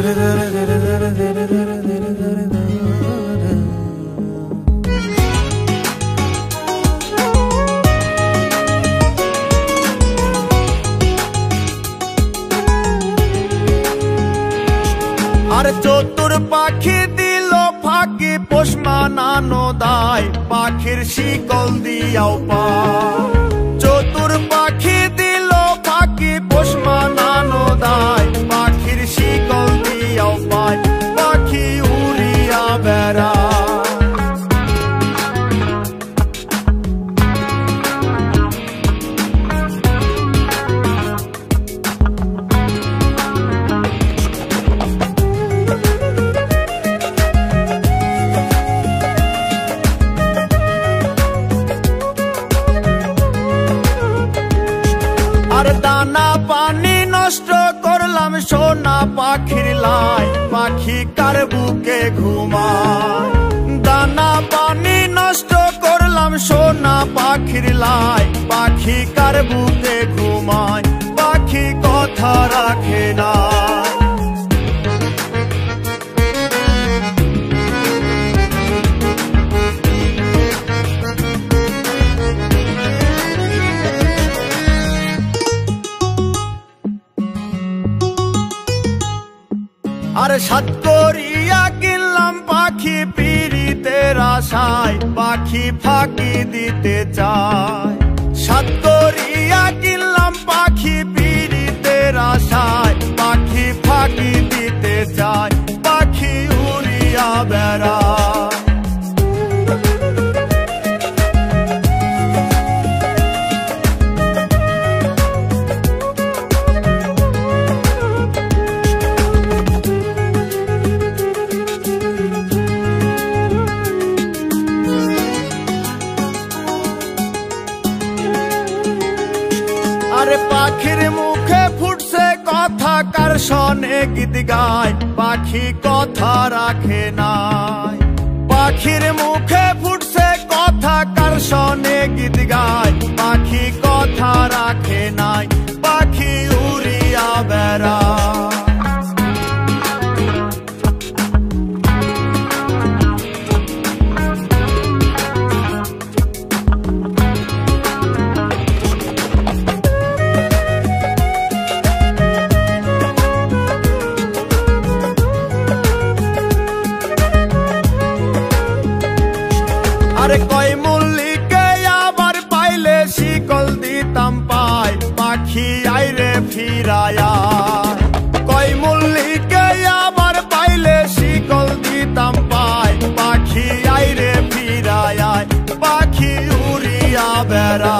আরে চতুর পাখি দিল ফাঁকি পোষ মানানো দায়, পাখির শিকল দিয়াও পায়। চতুর পাখি দিল ফাঁকি পোষ মানানো দায়, পাখির শিকল দিয়াও পায়। পাখি উড়িয়া বেড়ায়। আর দানা পানি নষ্ট করলাম সোনা পাখির লাই, পাখি কার বুকে ঘুমায়। দানা পানি নষ্ট করলাম সোনা পাখির লাই, পাখি কার বুকে ঘুমায়। পাখি কথা রাখে না। আর সাত করিয়া কিনলাম পাখি পিরিতের আশায়, পাখি ফাঁকি দিতে চায়। সাত করিয়া কিনলাম পাখি পিরিতের আশায়, পাখি ফাঁকি দিতে চায়। পাখি উড়িয়া বেড়ায়। আরে পাখির মুখে ফুটছে কথা কার শোনে গীত গায়, পাখি কথা রাখে নাই। পাখির মুখে ফুটছে কথা কার শোনে গীত গায়, পাখি কথা রাখে নাই। পাখি উড়িয়া বেড়ায়। আরে কয় মল্লিকে আবার পাইলে শিকল দিতাম পায়, পাখি আইরে ফিরায়া। কয় মল্লিকে আবার পাইলে শিকল দিতাম পায়, পাখি আইরে ফিরায়া। পাখি উড়িয়া বেড়ায়।